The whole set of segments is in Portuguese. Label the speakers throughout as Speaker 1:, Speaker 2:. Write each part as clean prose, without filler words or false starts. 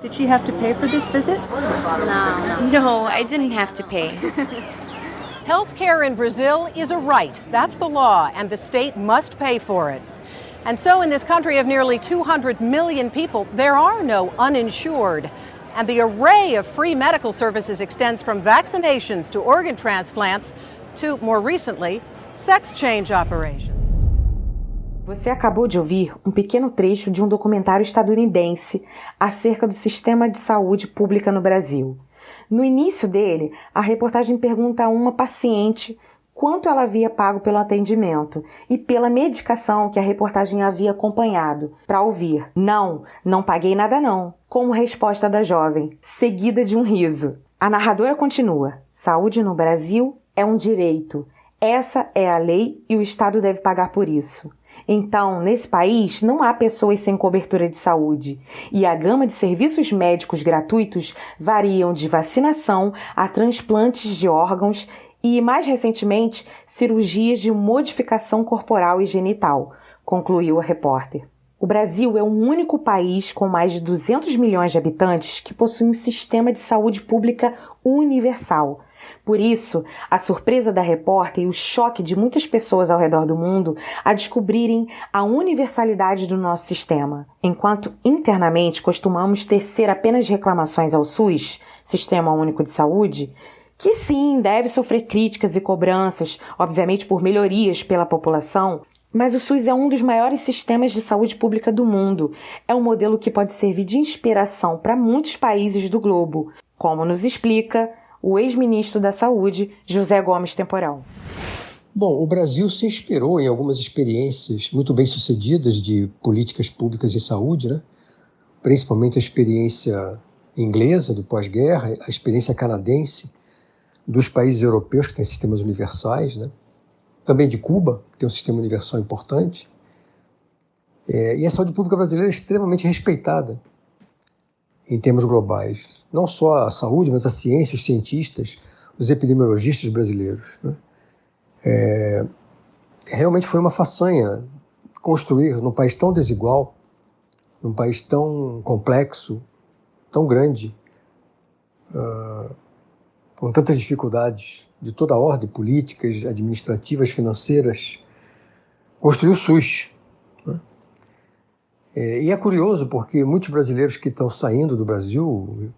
Speaker 1: Did she have to pay for this visit?
Speaker 2: No, I didn't have to pay.
Speaker 3: Healthcare in Brazil is a right. That's the law, and the state must pay for it. And so in this country of nearly 200 million people, there are no uninsured. And the array of free medical services extends from vaccinations to organ transplants to, more recently, sex change operations.
Speaker 4: Você acabou de ouvir um pequeno trecho de um documentário estadunidense acerca do sistema de saúde pública no Brasil. No início dele, a reportagem pergunta a uma paciente quanto ela havia pago pelo atendimento e pela medicação que a reportagem havia acompanhado, para ouvir: não paguei nada não, como resposta da jovem, seguida de um riso. A narradora continua: saúde no Brasil é um direito, essa é a lei e o Estado deve pagar por isso. Então, nesse país, não há pessoas sem cobertura de saúde, e a gama de serviços médicos gratuitos variam de vacinação a transplantes de órgãos e, mais recentemente, cirurgias de modificação corporal e genital, concluiu a repórter. O Brasil é o único país com mais de 200 milhões de habitantes que possui um sistema de saúde pública universal. Por isso, a surpresa da repórter e o choque de muitas pessoas ao redor do mundo a descobrirem a universalidade do nosso sistema. Enquanto internamente costumamos tecer apenas reclamações ao SUS, Sistema Único de Saúde, que sim, deve sofrer críticas e cobranças, obviamente por melhorias pela população, mas o SUS é um dos maiores sistemas de saúde pública do mundo. É um modelo que pode servir de inspiração para muitos países do globo, como nos explica o ex-ministro da Saúde, José Gomes Temporão.
Speaker 5: Bom, o Brasil se inspirou em algumas experiências muito bem-sucedidas de políticas públicas de saúde, né? Principalmente a experiência inglesa do pós-guerra, a experiência canadense, dos países europeus que têm sistemas universais, né? Também de Cuba, que tem um sistema universal importante. E a saúde pública brasileira é extremamente respeitada em termos globais. Não só a saúde, mas a ciência, os cientistas, os epidemiologistas brasileiros, né? Realmente foi uma façanha construir num país tão desigual, num país tão complexo, tão grande, com tantas dificuldades de toda a ordem, políticas, administrativas, financeiras, construir o SUS, né? E é curioso porque muitos brasileiros que estão saindo do Brasil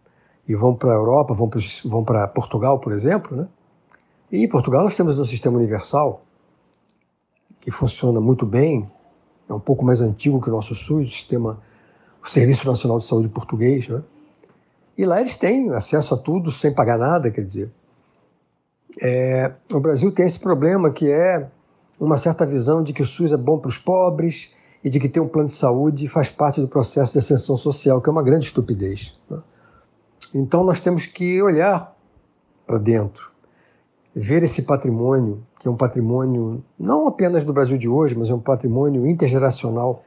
Speaker 5: e vão para a Europa, vão para Portugal, por exemplo, né? E em Portugal nós temos um sistema universal que funciona muito bem, é um pouco mais antigo que o nosso SUS, o Serviço Nacional de Saúde português, né? E lá eles têm acesso a tudo sem pagar nada, quer dizer. O Brasil tem esse problema que é uma certa visão de que o SUS é bom para os pobres e de que ter um plano de saúde faz parte do processo de ascensão social, que é uma grande estupidez, né? Então nós temos que olhar para dentro, ver esse patrimônio, que é um patrimônio não apenas do Brasil de hoje, mas é um patrimônio intergeracional,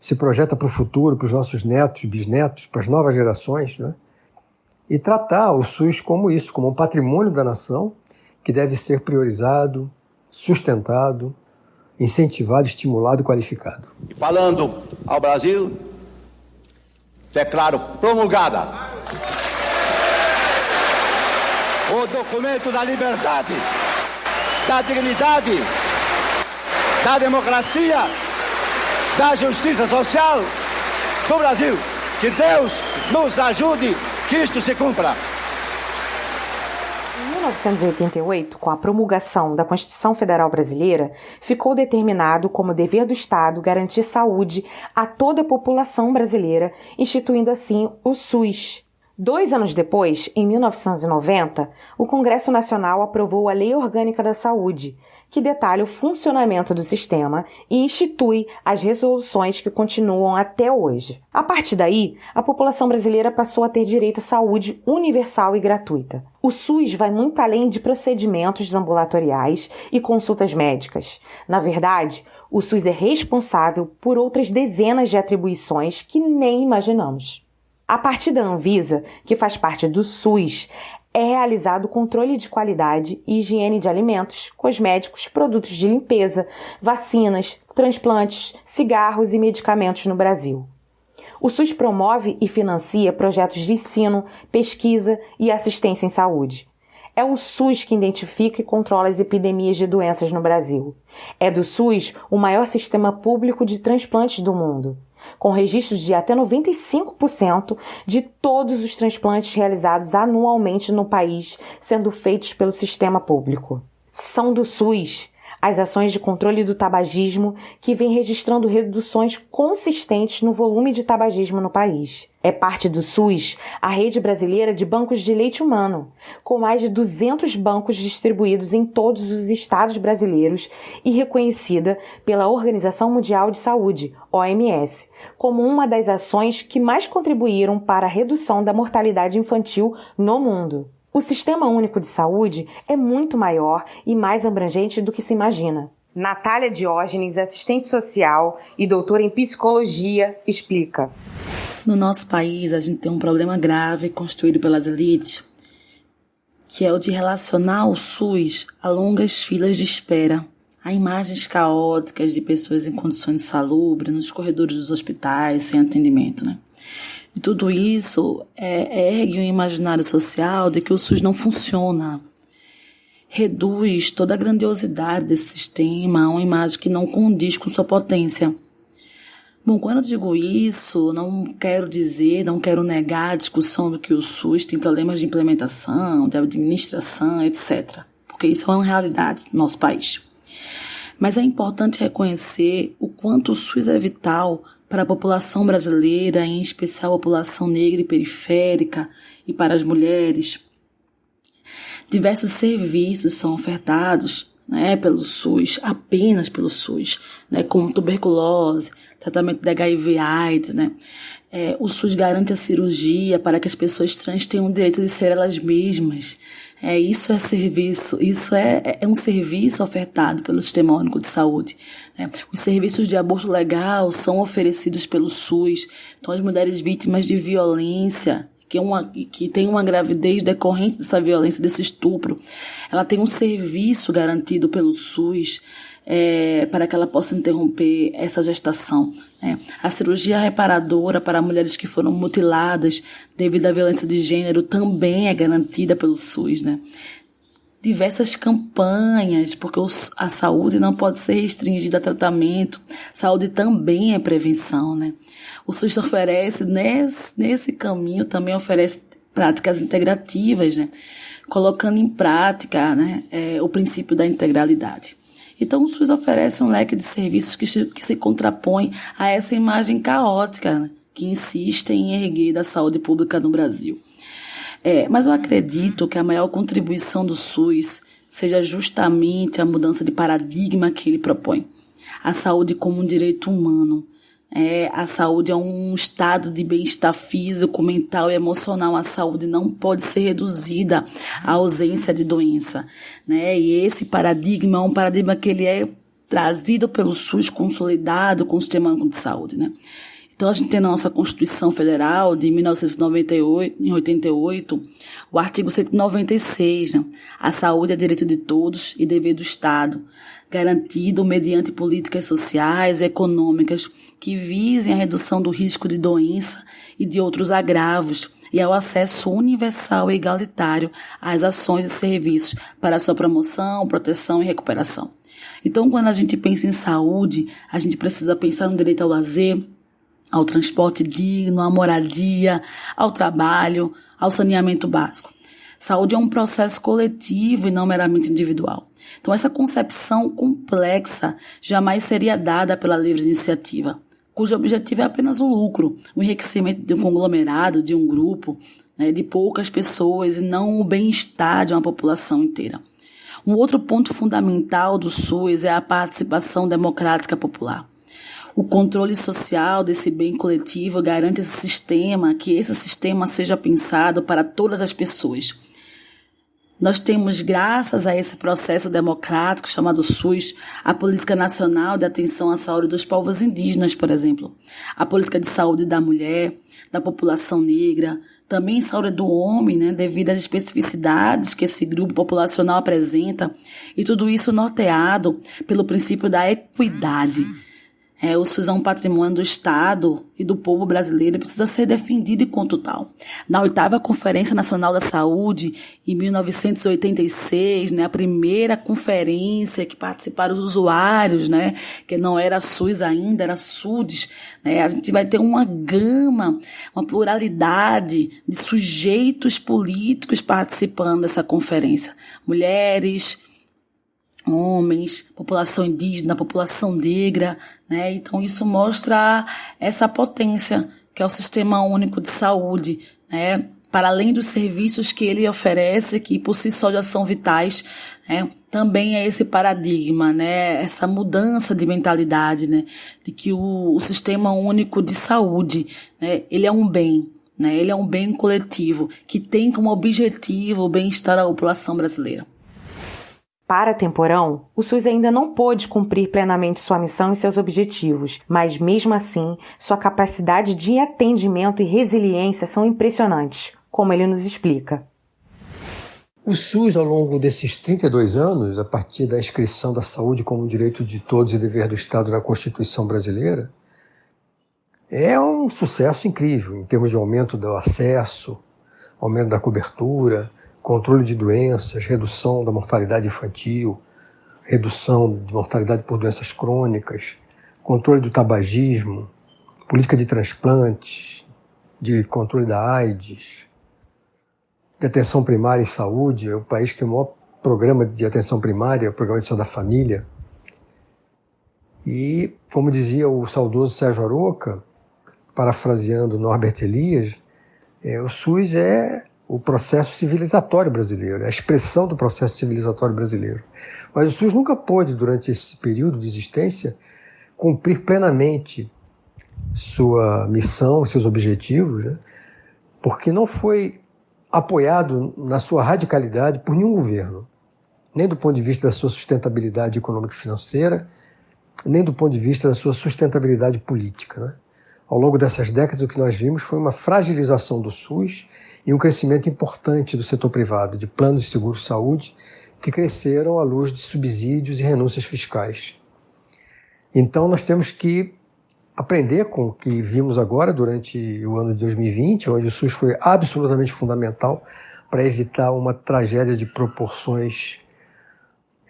Speaker 5: se projeta para o futuro, para os nossos netos, bisnetos, para as novas gerações, né? E tratar o SUS como isso, como um patrimônio da nação que deve ser priorizado, sustentado, incentivado, estimulado e qualificado.
Speaker 6: E falando ao Brasil, declaro promulgada o documento da liberdade, da dignidade, da democracia, da justiça social do Brasil. Que Deus nos ajude que isto se cumpra.
Speaker 4: Em 1988, com a promulgação da Constituição Federal Brasileira, ficou determinado como dever do Estado garantir saúde a toda a população brasileira, instituindo assim o SUS. 2 anos depois, em 1990, o Congresso Nacional aprovou a Lei Orgânica da Saúde, que detalha o funcionamento do sistema e institui as resoluções que continuam até hoje. A partir daí, a população brasileira passou a ter direito à saúde universal e gratuita. O SUS vai muito além de procedimentos ambulatoriais e consultas médicas. Na verdade, o SUS é responsável por outras dezenas de atribuições que nem imaginamos. A partir da Anvisa, que faz parte do SUS, é realizado o controle de qualidade e higiene de alimentos, cosméticos, produtos de limpeza, vacinas, transplantes, cigarros e medicamentos no Brasil. O SUS promove e financia projetos de ensino, pesquisa e assistência em saúde. É o SUS que identifica e controla as epidemias de doenças no Brasil. É do SUS o maior sistema público de transplantes do mundo, com registros de até 95% de todos os transplantes realizados anualmente no país sendo feitos pelo sistema público. São do SUS as ações de controle do tabagismo que vem registrando reduções consistentes no volume de tabagismo no país. É parte do SUS a rede brasileira de bancos de leite humano, com mais de 200 bancos distribuídos em todos os estados brasileiros e reconhecida pela Organização Mundial de Saúde, OMS, como uma das ações que mais contribuíram para a redução da mortalidade infantil no mundo. O Sistema Único de Saúde é muito maior e mais abrangente do que se imagina. Natália Diógenes, assistente social e doutora em psicologia, explica.
Speaker 1: No nosso país, a gente tem um problema grave construído pelas elites, que é o de relacionar o SUS a longas filas de espera, a imagens caóticas de pessoas em condições insalubres nos corredores dos hospitais, sem atendimento, né? E tudo isso ergue um imaginário social de que o SUS não funciona. Reduz toda a grandiosidade desse sistema a uma imagem que não condiz com sua potência. Bom, quando eu digo isso, não quero negar a discussão do que o SUS tem problemas de implementação, de administração, etc. Porque isso é uma realidade no nosso país. Mas é importante reconhecer o quanto o SUS é vital para a população brasileira, em especial a população negra e periférica, e para as mulheres. Diversos serviços são ofertados, né, pelo SUS, apenas pelo SUS, né, como tuberculose, tratamento de HIV/AIDS, né. O SUS garante a cirurgia para que as pessoas trans tenham o direito de ser elas mesmas. Isso é serviço, isso é um serviço ofertado pelo Sistema Único de Saúde. Né? Os serviços de aborto legal são oferecidos pelo SUS. Então, as mulheres vítimas de violência, que tem uma gravidez decorrente dessa violência, desse estupro, ela tem um serviço garantido pelo SUS para que ela possa interromper essa gestação. A cirurgia reparadora para mulheres que foram mutiladas devido à violência de gênero também é garantida pelo SUS. Né? Diversas campanhas, porque a saúde não pode ser restringida a tratamento, saúde também é prevenção. Né? O SUS oferece, nesse caminho, também oferece práticas integrativas, né? Colocando em prática, né, o princípio da integralidade. Então, o SUS oferece um leque de serviços que se contrapõe a essa imagem caótica, né, que insiste em erguer da saúde pública no Brasil. Mas eu acredito que a maior contribuição do SUS seja justamente a mudança de paradigma que ele propõe. A saúde como um direito humano. A saúde é um estado de bem-estar físico, mental e emocional. A saúde não pode ser reduzida à ausência de doença, né? E esse paradigma é um paradigma que ele é trazido pelo SUS, consolidado com o Sistema Único de Saúde, né? Então, a gente tem na nossa Constituição Federal de 1988, o artigo 196, né? A saúde é direito de todos e dever do Estado, garantido mediante políticas sociais e econômicas que visem a redução do risco de doença e de outros agravos e ao acesso universal e igualitário às ações e serviços para sua promoção, proteção e recuperação. Então, quando a gente pensa em saúde, a gente precisa pensar no direito ao lazer, ao transporte digno, à moradia, ao trabalho, ao saneamento básico. Saúde é um processo coletivo e não meramente individual. Então, essa concepção complexa jamais seria dada pela livre iniciativa, cujo objetivo é apenas o lucro, o enriquecimento de um conglomerado, de um grupo, né, de poucas pessoas, e não o bem-estar de uma população inteira. Um outro ponto fundamental do SUS é a participação democrática popular. O controle social desse bem coletivo garante que esse sistema seja pensado para todas as pessoas. Nós temos, graças a esse processo democrático chamado SUS, a Política Nacional de Atenção à Saúde dos Povos Indígenas, por exemplo, a Política de Saúde da Mulher, da população negra, também saúde do homem, né, devido às especificidades que esse grupo populacional apresenta, e tudo isso norteado pelo princípio da equidade. O SUS é um patrimônio do Estado e do povo brasileiro e precisa ser defendido enquanto tal. Na 8ª Conferência Nacional da Saúde, em 1986, a primeira conferência que participaram os usuários, que não era SUS ainda, era SUDES, a gente vai ter uma gama, uma pluralidade de sujeitos políticos participando dessa conferência. Mulheres, homens, população indígena, população negra, Então isso mostra essa potência que é o Sistema Único de Saúde, Para além dos serviços que ele oferece, que por si só já são vitais, também é esse paradigma, Essa mudança de mentalidade, De que o Sistema Único de Saúde, ele é um bem, Ele é um bem coletivo que tem como objetivo o bem-estar da população brasileira.
Speaker 4: Para Temporão, o SUS ainda não pôde cumprir plenamente sua missão e seus objetivos, mas mesmo assim, sua capacidade de atendimento e resiliência são impressionantes, como ele nos explica.
Speaker 5: O SUS, ao longo desses 32 anos, a partir da inscrição da saúde como direito de todos e dever do Estado na Constituição brasileira, é um sucesso incrível em termos de aumento do acesso, aumento da cobertura, controle de doenças, redução da mortalidade infantil, redução de mortalidade por doenças crônicas, controle do tabagismo, política de transplantes, de controle da AIDS, de atenção primária e saúde. É o país que tem o maior programa de atenção primária, o programa de saúde da família. E, como dizia o saudoso Sérgio Aroca, parafraseando Norbert Elias, o SUS é o processo civilizatório brasileiro, a expressão do processo civilizatório brasileiro. Mas o SUS nunca pôde, durante esse período de existência, cumprir plenamente sua missão, seus objetivos, porque não foi apoiado na sua radicalidade por nenhum governo, nem do ponto de vista da sua sustentabilidade econômica e financeira, nem do ponto de vista da sua sustentabilidade política. Ao longo dessas décadas, o que nós vimos foi uma fragilização do SUS e um crescimento importante do setor privado, de planos de seguro-saúde, que cresceram à luz de subsídios e renúncias fiscais. Então, nós temos que aprender com o que vimos agora durante o ano de 2020, onde o SUS foi absolutamente fundamental para evitar uma tragédia de proporções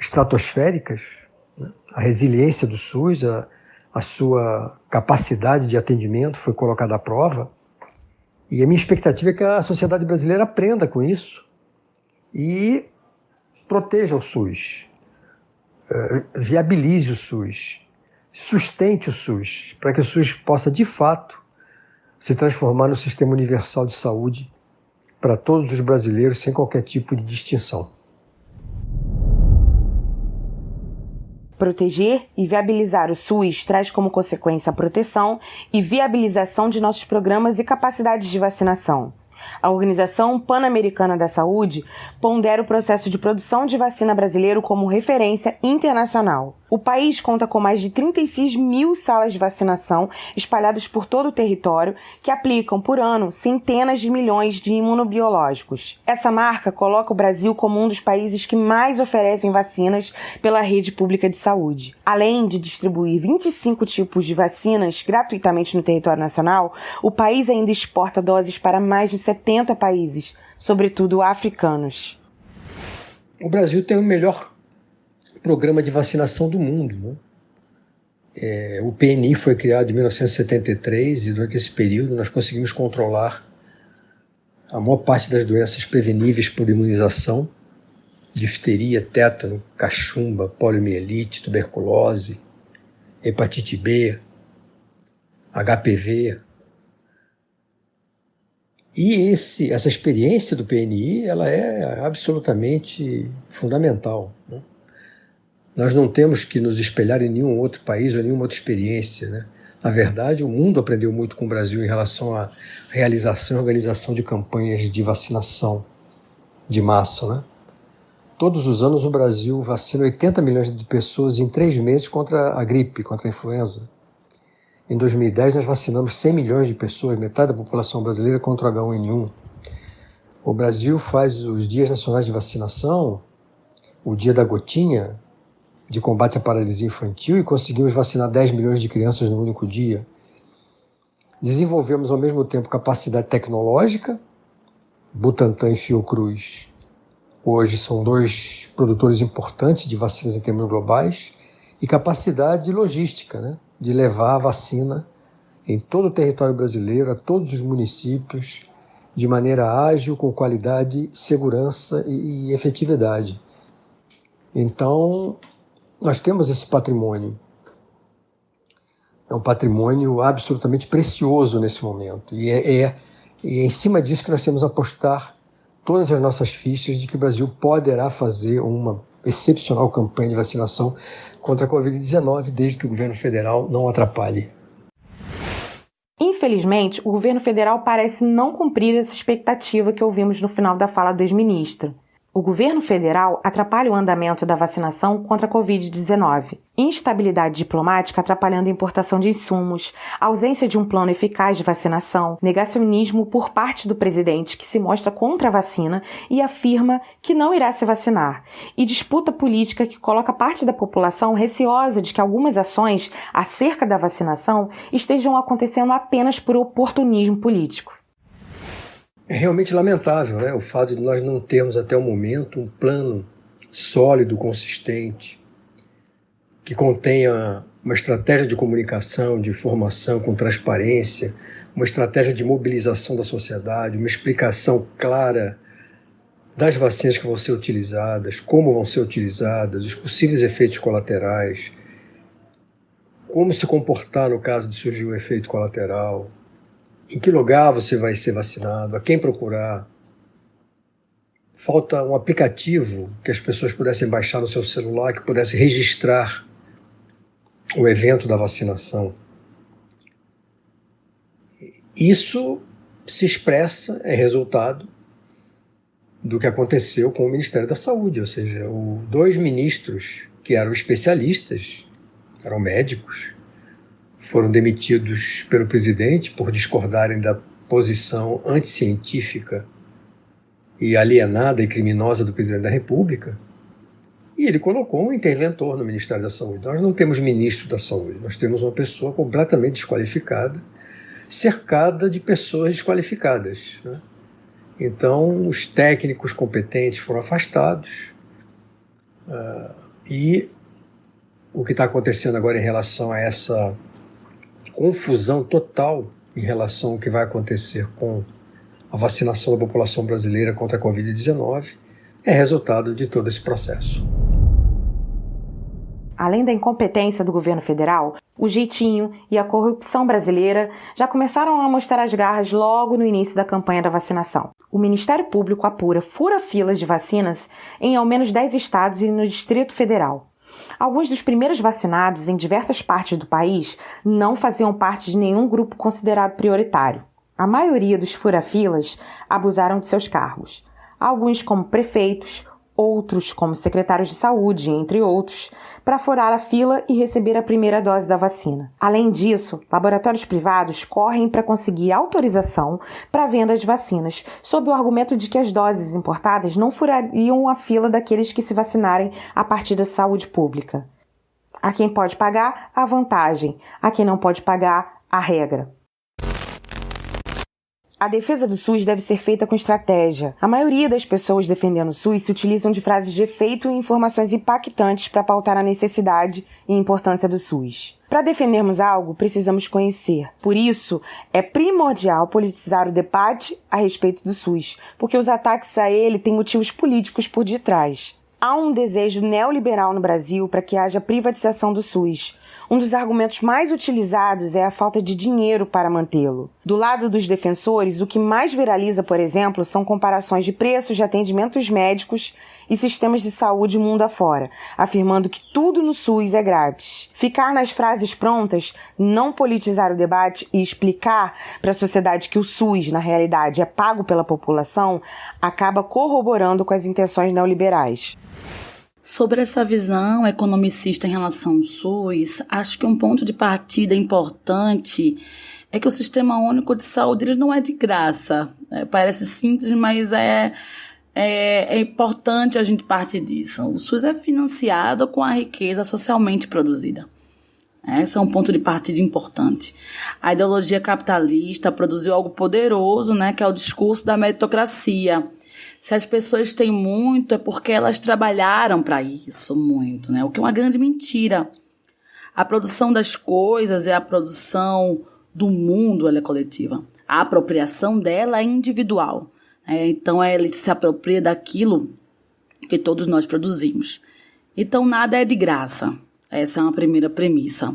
Speaker 5: estratosféricas. A resiliência do SUS, a sua capacidade de atendimento foi colocada à prova. E a minha expectativa é que a sociedade brasileira aprenda com isso e proteja o SUS, viabilize o SUS, sustente o SUS, para que o SUS possa, de fato, se transformar no sistema universal de saúde para todos os brasileiros, sem qualquer tipo de distinção.
Speaker 4: Proteger e viabilizar o SUS traz como consequência a proteção e viabilização de nossos programas e capacidades de vacinação. A Organização Pan-Americana da Saúde pondera o processo de produção de vacina brasileiro como referência internacional. O país conta com mais de 36 mil salas de vacinação espalhadas por todo o território que aplicam por ano centenas de milhões de imunobiológicos. Essa marca coloca o Brasil como um dos países que mais oferecem vacinas pela rede pública de saúde. Além de distribuir 25 tipos de vacinas gratuitamente no território nacional, o país ainda exporta doses para mais de 70 países, sobretudo africanos.
Speaker 5: O Brasil tem o melhor programa de vacinação do mundo. O PNI foi criado em 1973 e durante esse período nós conseguimos controlar a maior parte das doenças preveníveis por imunização: difteria, tétano, cachumba, poliomielite, tuberculose, hepatite B, HPV. E essa experiência do PNI ela é absolutamente fundamental. Nós não temos que nos espelhar em nenhum outro país ou nenhuma outra experiência. Na verdade, o mundo aprendeu muito com o Brasil em relação à realização e organização de campanhas de vacinação de massa. Todos os anos o Brasil vacina 80 milhões de pessoas em 3 meses contra a gripe, contra a influenza. Em 2010 nós vacinamos 100 milhões de pessoas, metade da população brasileira, contra o H1N1. O Brasil faz os dias nacionais de vacinação, o dia da gotinha, de combate à paralisia infantil e conseguimos vacinar 10 milhões de crianças no único dia. Desenvolvemos ao mesmo tempo capacidade tecnológica. Butantan e Fiocruz hoje são 2 produtores importantes de vacinas em termos globais, e capacidade logística, né, de levar a vacina em todo o território brasileiro, a todos os municípios, de maneira ágil, com qualidade, segurança e efetividade. Então, nós temos esse patrimônio. É um patrimônio absolutamente precioso nesse momento. E é em cima disso que nós temos a apostar todas as nossas fichas de que o Brasil poderá fazer uma excepcional campanha de vacinação contra a Covid-19, desde que o governo federal não atrapalhe.
Speaker 4: Infelizmente, o governo federal parece não cumprir essa expectativa que ouvimos no final da fala do ex-ministro. O governo federal atrapalha o andamento da vacinação contra a Covid-19. Instabilidade diplomática atrapalhando a importação de insumos, ausência de um plano eficaz de vacinação, negacionismo por parte do presidente que se mostra contra a vacina e afirma que não irá se vacinar, e disputa política que coloca parte da população receosa de que algumas ações acerca da vacinação estejam acontecendo apenas por oportunismo político.
Speaker 5: É realmente lamentável, né, o fato de nós não termos até o momento um plano sólido, consistente, que contenha uma estratégia de comunicação, de informação com transparência, uma estratégia de mobilização da sociedade, uma explicação clara das vacinas que vão ser utilizadas, como vão ser utilizadas, os possíveis efeitos colaterais, como se comportar no caso de surgir um efeito colateral, em que lugar você vai ser vacinado, a quem procurar. Falta um aplicativo que as pessoas pudessem baixar no seu celular, que pudesse registrar o evento da vacinação. Isso se expressa, é resultado do que aconteceu com o Ministério da Saúde, ou seja, 2 ministros que eram especialistas, eram médicos, foram demitidos pelo presidente por discordarem da posição anticientífica e alienada e criminosa do presidente da República. E ele colocou um interventor no Ministério da Saúde. Nós não temos ministro da Saúde, nós temos uma pessoa completamente desqualificada, cercada de pessoas desqualificadas, né? Então, os técnicos competentes foram afastados e o que está acontecendo agora em relação a essa confusão total em relação ao que vai acontecer com a vacinação da população brasileira contra a Covid-19 é resultado de todo esse processo.
Speaker 4: Além da incompetência do governo federal, o jeitinho e a corrupção brasileira já começaram a mostrar as garras logo no início da campanha da vacinação. O Ministério Público apura fura-filas de vacinas em ao menos 10 estados e no Distrito Federal. Alguns dos primeiros vacinados em diversas partes do país não faziam parte de nenhum grupo considerado prioritário. A maioria dos fura-filas abusaram de seus cargos. Alguns como prefeitos, outros como secretários de saúde, entre outros, para furar a fila e receber a primeira dose da vacina. Além disso, laboratórios privados correm para conseguir autorização para a venda de vacinas, sob o argumento de que as doses importadas não furariam a fila daqueles que se vacinarem a partir da saúde pública. A quem pode pagar, a vantagem. A quem não pode pagar, a regra. A defesa do SUS deve ser feita com estratégia. A maioria das pessoas defendendo o SUS se utilizam de frases de efeito e informações impactantes para pautar a necessidade e importância do SUS. Para defendermos algo, precisamos conhecer. Por isso, é primordial politizar o debate a respeito do SUS, porque os ataques a ele têm motivos políticos por detrás. Há um desejo neoliberal no Brasil para que haja privatização do SUS. Um dos argumentos mais utilizados é a falta de dinheiro para mantê-lo. Do lado dos defensores, o que mais viraliza, por exemplo, são comparações de preços de atendimentos médicos e sistemas de saúde mundo afora, afirmando que tudo no SUS é grátis. Ficar nas frases prontas, não politizar o debate e explicar para a sociedade que o SUS, na realidade, é pago pela população, acaba corroborando com as intenções neoliberais.
Speaker 1: Sobre essa visão economicista em relação ao SUS, acho que um ponto de partida importante é que o Sistema Único de Saúde ele não é de graça. Parece simples, mas é é importante a gente partir disso. O SUS é financiado com a riqueza socialmente produzida. Esse é um ponto de partida importante. A ideologia capitalista produziu algo poderoso, né, que é o discurso da meritocracia. Se as pessoas têm muito, é porque elas trabalharam para isso muito, né? O que é uma grande mentira. A produção das coisas é a produção do mundo, ela é coletiva. A apropriação dela é individual. Então, a elite se apropria daquilo que todos nós produzimos. Então, nada é de graça. Essa é uma primeira premissa.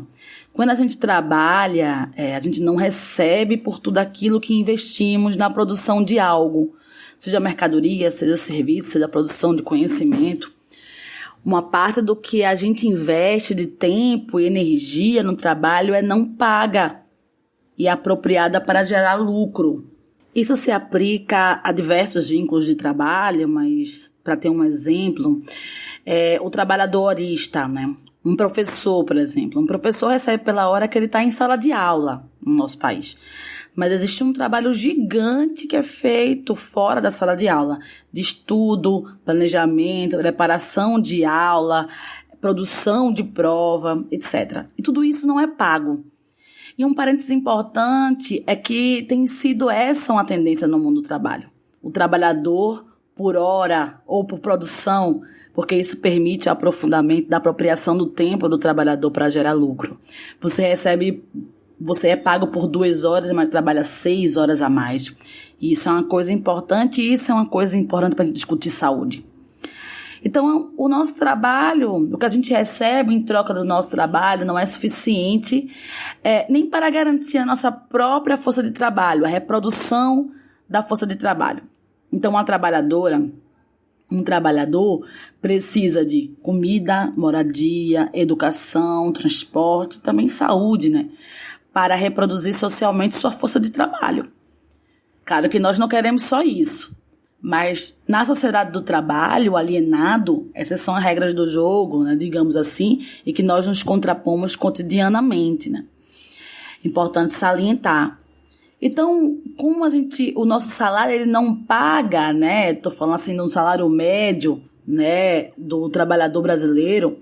Speaker 1: Quando a gente trabalha, a gente não recebe por tudo aquilo que investimos na produção de algo. Seja mercadoria, seja serviço, seja produção de conhecimento. Uma parte do que a gente investe de tempo e energia no trabalho é não paga e apropriada para gerar lucro. Isso se aplica a diversos vínculos de trabalho, mas para ter um exemplo, o trabalhador horista, né? Um professor, por exemplo. Um professor recebe pela hora que ele está em sala de aula no nosso país. Mas existe um trabalho gigante que é feito fora da sala de aula, de estudo, planejamento, preparação de aula, produção de prova, etc. E tudo isso não é pago. E um parênteses importante é que tem sido essa uma tendência no mundo do trabalho. O trabalhador por hora ou por produção, porque isso permite o aprofundamento da apropriação do tempo do trabalhador para gerar lucro. Você é pago por 2 horas, mas trabalha 6 horas a mais. Isso é uma coisa importante e isso é uma coisa importante para a gente discutir saúde. Então, o nosso trabalho, o que a gente recebe em troca do nosso trabalho não é suficiente nem para garantir a nossa própria força de trabalho, a reprodução da força de trabalho. Então, um trabalhador precisa de comida, moradia, educação, transporte, também saúde, né? Para reproduzir socialmente sua força de trabalho. Claro que nós não queremos só isso, mas na sociedade do trabalho, alienado, essas são as regras do jogo, né, digamos assim, e que nós nos contrapomos cotidianamente, né? Importante salientar. Então, como o nosso salário ele não paga, né? Estou falando assim do salário médio, né, do trabalhador brasileiro.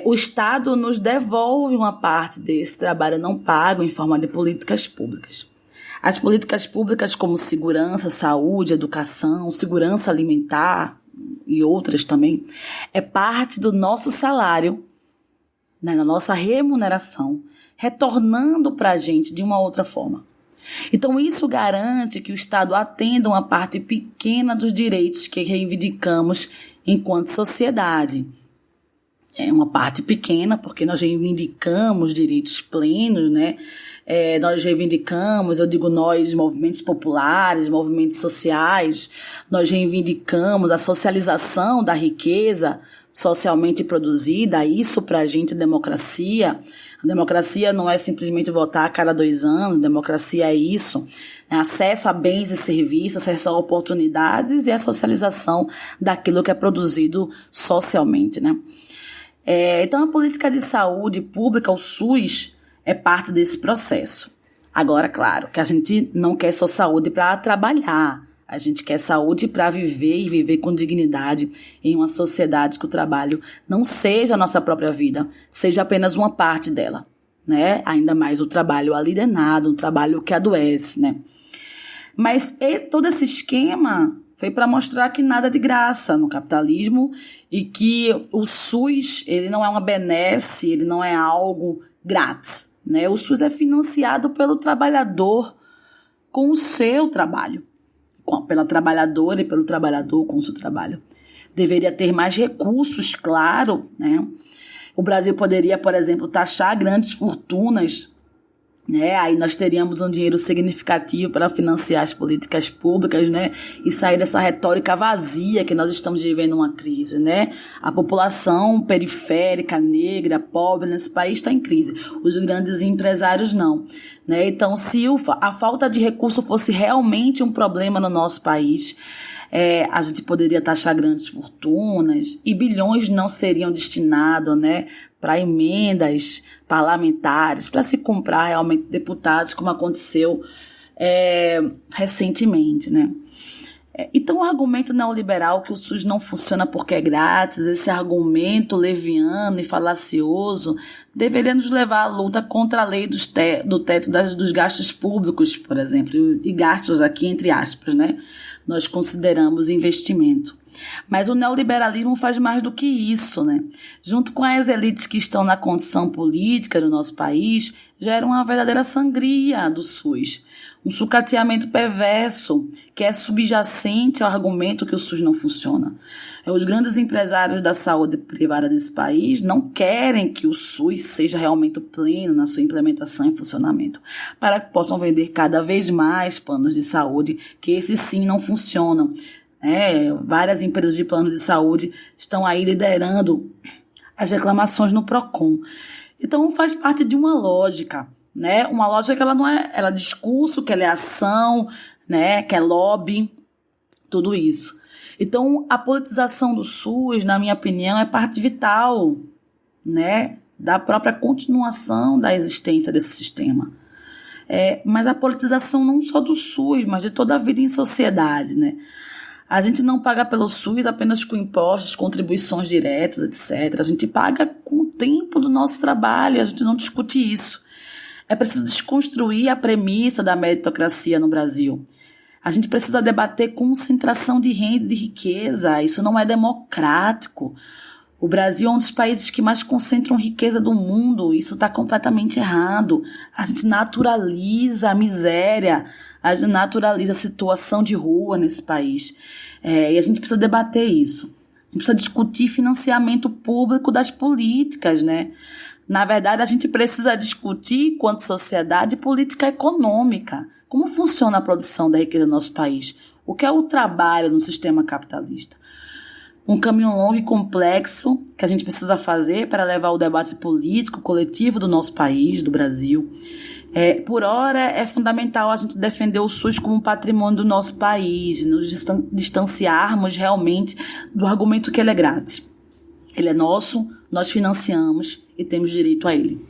Speaker 1: O Estado nos devolve uma parte desse trabalho não pago em forma de políticas públicas. As políticas públicas como segurança, saúde, educação, segurança alimentar e outras também, é parte do nosso salário, né, na nossa remuneração, retornando para a gente de uma outra forma. Então, isso garante que o Estado atenda uma parte pequena dos direitos que reivindicamos enquanto sociedade. É uma parte pequena, porque nós reivindicamos direitos plenos, né? Nós reivindicamos, eu digo nós, movimentos populares, movimentos sociais, nós reivindicamos a socialização da riqueza socialmente produzida. Isso para a gente é democracia. A democracia não é simplesmente votar a cada 2 anos, democracia é isso, é acesso a bens e serviços, acesso a oportunidades e a socialização daquilo que é produzido socialmente, né? Então, a política de saúde pública, o SUS, é parte desse processo. Agora, claro, que a gente não quer só saúde para trabalhar. A gente quer saúde para viver e viver com dignidade em uma sociedade que o trabalho não seja a nossa própria vida, seja apenas uma parte dela, né? Ainda mais o trabalho alienado, um trabalho que adoece, né? Mas todo esse esquema foi para mostrar que nada é de graça no capitalismo e que o SUS ele não é uma benesse, ele não é algo grátis, né? O SUS é financiado pelo trabalhador com o seu trabalho, pela trabalhadora e pelo trabalhador com o seu trabalho. Deveria ter mais recursos, claro, né? O Brasil poderia, por exemplo, taxar grandes fortunas, né? Aí nós teríamos um dinheiro significativo para financiar as políticas públicas, né? E sair dessa retórica vazia que nós estamos vivendo uma crise, né? A população periférica, negra, pobre nesse país está em crise. Os grandes empresários não, né? Então, se a falta de recurso fosse realmente um problema no nosso país, a gente poderia taxar grandes fortunas e bilhões não seriam destinados, né, para emendas parlamentares, para se comprar realmente deputados, como aconteceu recentemente, né? Então o argumento neoliberal que o SUS não funciona porque é grátis, esse argumento leviano e falacioso, deveria nos levar à luta contra a lei do teto dos gastos públicos, por exemplo, e gastos aqui entre aspas, né? Nós consideramos investimento. Mas o neoliberalismo faz mais do que isso, né? Junto com as elites que estão na condição política do nosso país, gera uma verdadeira sangria do SUS. Um sucateamento perverso que é subjacente ao argumento que o SUS não funciona. Os grandes empresários da saúde privada desse país não querem que o SUS seja realmente pleno na sua implementação e funcionamento, para que possam vender cada vez mais planos de saúde, que esses sim não funcionam. Várias empresas de planos de saúde estão aí liderando as reclamações no PROCON. Então faz parte de uma lógica, né? Uma lógica que ela não é, ela é discurso, que ela é ação, né? Que é lobby, tudo isso. Então a politização do SUS, na minha opinião, é parte vital, né? Da própria continuação da existência desse sistema. Mas a politização não só do SUS, mas de toda a vida em sociedade, né? A gente não paga pelo SUS apenas com impostos, contribuições diretas, etc. A gente paga com o tempo do nosso trabalho, a gente não discute isso. É preciso desconstruir a premissa da meritocracia no Brasil. A gente precisa debater concentração de renda e de riqueza. Isso não é democrático. O Brasil é um dos países que mais concentram riqueza do mundo. Isso está completamente errado. A gente naturaliza a miséria, a gente naturaliza a situação de rua nesse país. E a gente precisa debater isso. A gente precisa discutir financiamento público das políticas, né? Na verdade, a gente precisa discutir, quanto sociedade, política econômica. Como funciona a produção da riqueza no nosso país? O que é o trabalho no sistema capitalista? Um caminho longo e complexo que a gente precisa fazer para levar o debate político coletivo do nosso país, do Brasil. Por hora, é fundamental a gente defender o SUS como um patrimônio do nosso país, nos distanciarmos realmente do argumento que ele é grátis. Ele é nosso, nós financiamos e temos direito a ele.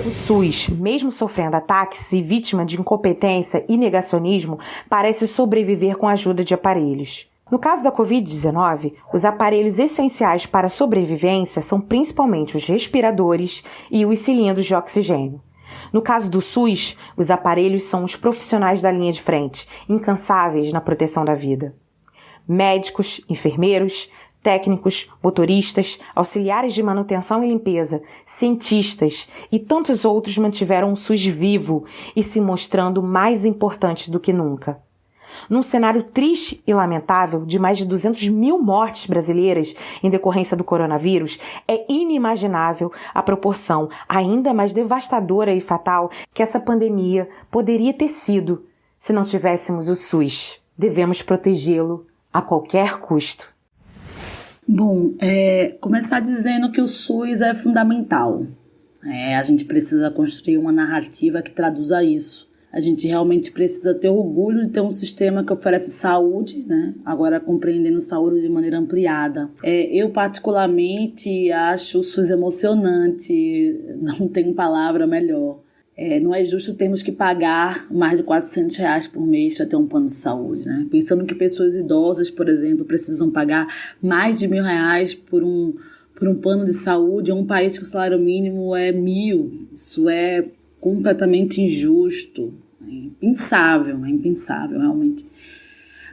Speaker 4: O SUS, mesmo sofrendo ataques e vítima de incompetência e negacionismo, parece sobreviver com a ajuda de aparelhos. No caso da Covid-19, os aparelhos essenciais para a sobrevivência são principalmente os respiradores e os cilindros de oxigênio. No caso do SUS, os aparelhos são os profissionais da linha de frente, incansáveis na proteção da vida. Médicos, enfermeiros, técnicos, motoristas, auxiliares de manutenção e limpeza, cientistas e tantos outros mantiveram o SUS vivo e se mostrando mais importante do que nunca. Num cenário triste e lamentável de mais de 200 mil mortes brasileiras em decorrência do coronavírus, é inimaginável a proporção ainda mais devastadora e fatal que essa pandemia poderia ter sido se não tivéssemos o SUS. Devemos protegê-lo a qualquer custo.
Speaker 1: Bom, começar dizendo que o SUS é fundamental. A gente precisa construir uma narrativa que traduza isso. A gente realmente precisa ter orgulho de ter um sistema que oferece saúde, né? Agora compreendendo saúde de maneira ampliada. Eu particularmente acho o SUS emocionante, não tenho palavra melhor. Não é justo termos que pagar mais de R$400 por mês para ter um plano de saúde, né? Pensando que pessoas idosas, por exemplo, precisam pagar mais de R$1.000 por um plano de saúde em um país que o salário mínimo é 1.000. Isso é completamente injusto, é impensável realmente.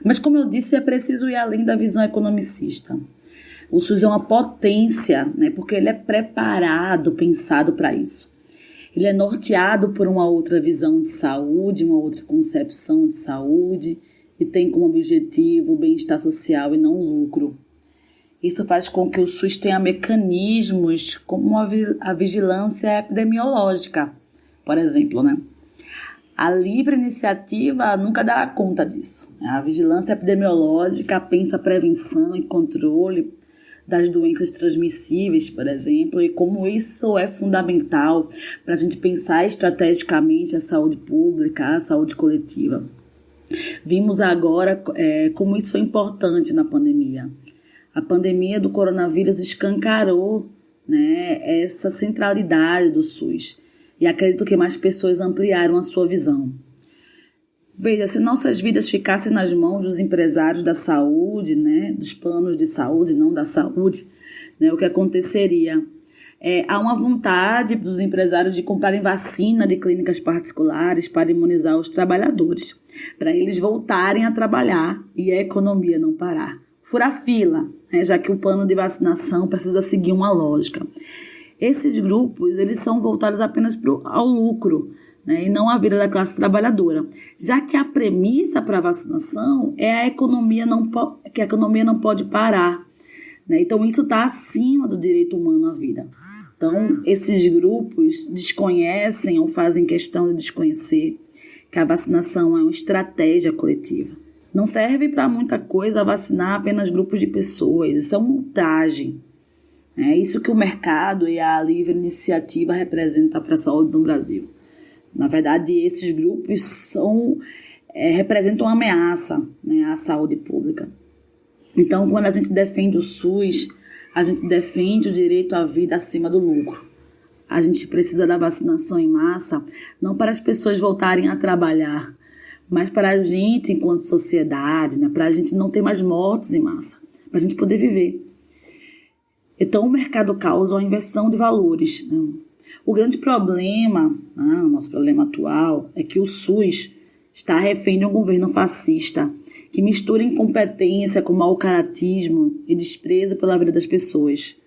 Speaker 1: Mas como eu disse, é preciso ir além da visão economicista. O SUS é uma potência, né? Porque ele é preparado, pensado para isso. Ele é norteado por uma outra visão de saúde, uma outra concepção de saúde e tem como objetivo o bem-estar social e não o lucro. Isso faz com que o SUS tenha mecanismos como a vigilância epidemiológica, por exemplo, né? A livre iniciativa nunca dará conta disso. A vigilância epidemiológica pensa prevenção e controle das doenças transmissíveis, por exemplo, e como isso é fundamental para a gente pensar estrategicamente a saúde pública, a saúde coletiva. Vimos agora como isso foi importante na pandemia. A pandemia do coronavírus escancarou, né, essa centralidade do SUS. E acredito que mais pessoas ampliaram a sua visão. Veja, se nossas vidas ficassem nas mãos dos empresários da saúde, né, dos planos de saúde, não da saúde, né, o que aconteceria? Há uma vontade dos empresários de comprarem vacina de clínicas particulares para imunizar os trabalhadores, para eles voltarem a trabalhar e a economia não parar. Furar fila, né, já que o plano de vacinação precisa seguir uma lógica. Esses grupos, eles são voltados apenas ao lucro, né, e não à vida da classe trabalhadora, já que a premissa para a vacinação é que a economia não pode parar, né? Então isso está acima do direito humano à vida. Então esses grupos desconhecem ou fazem questão de desconhecer que a vacinação é uma estratégia coletiva. Não serve para muita coisa vacinar apenas grupos de pessoas, isso é uma montagem. É isso que o mercado e a livre iniciativa representam para a saúde no Brasil. Na verdade, esses grupos representam uma ameaça, né, à saúde pública. Então, quando a gente defende o SUS, a gente defende o direito à vida acima do lucro. A gente precisa da vacinação em massa, não para as pessoas voltarem a trabalhar, mas para a gente, enquanto sociedade, né, para a gente não ter mais mortes em massa, para a gente poder viver. Então, o mercado causa uma inversão de valores, né? O grande problema, o nosso problema atual, é que o SUS está refém de um governo fascista que mistura incompetência com mau caratismo e desprezo pela vida das pessoas.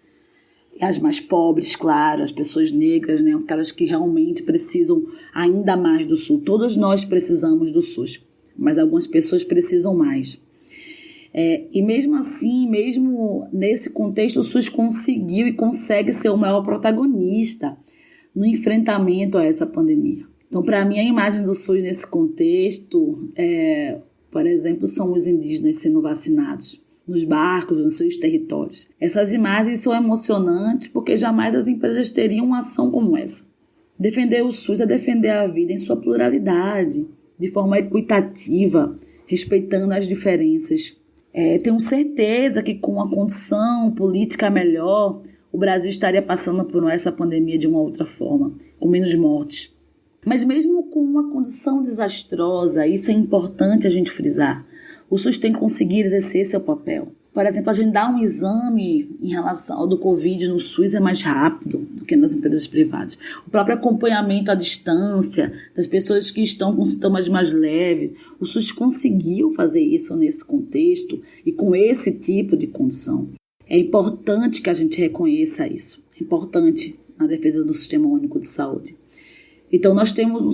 Speaker 1: E as mais pobres, claro, as pessoas negras, né, aquelas que realmente precisam ainda mais do SUS. Todos nós precisamos do SUS, mas algumas pessoas precisam mais. E mesmo assim, mesmo nesse contexto, o SUS conseguiu e consegue ser o maior protagonista no enfrentamento a essa pandemia. Então, para mim, a imagem do SUS nesse contexto, por exemplo, são os indígenas sendo vacinados nos barcos, nos seus territórios. Essas imagens são emocionantes porque jamais as empresas teriam uma ação como essa. Defender o SUS é defender a vida em sua pluralidade, de forma equitativa, respeitando as diferenças. Tenho certeza que com uma condição política melhor, o Brasil estaria passando por essa pandemia de uma outra forma, com menos mortes. Mas mesmo com uma condição desastrosa, isso é importante a gente frisar, o SUS tem que conseguir exercer seu papel. Por exemplo, agendar um exame em relação ao do Covid no SUS é mais rápido do que nas empresas privadas. O próprio acompanhamento à distância das pessoas que estão com sintomas mais leves, o SUS conseguiu fazer isso nesse contexto e com esse tipo de condição. É importante que a gente reconheça isso. É importante na defesa do Sistema Único de Saúde. Então, nós temos um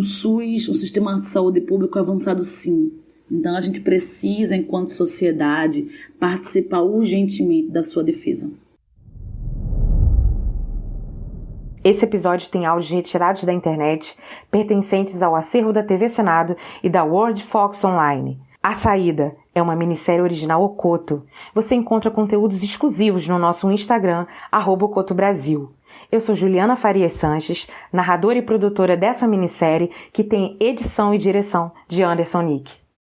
Speaker 1: SUS, um sistema de saúde público avançado, sim. Então, a gente precisa, enquanto sociedade, participar urgentemente da sua defesa.
Speaker 4: Esse episódio tem áudios retirados da internet, pertencentes ao acervo da TV Senado e da World Fox Online. A Saída é uma minissérie original Ocoto. Você encontra conteúdos exclusivos no nosso Instagram, @OcotoBrasil. Eu sou Juliana Farias Sanches, narradora e produtora dessa minissérie, que tem edição e direção de Anderson Nick.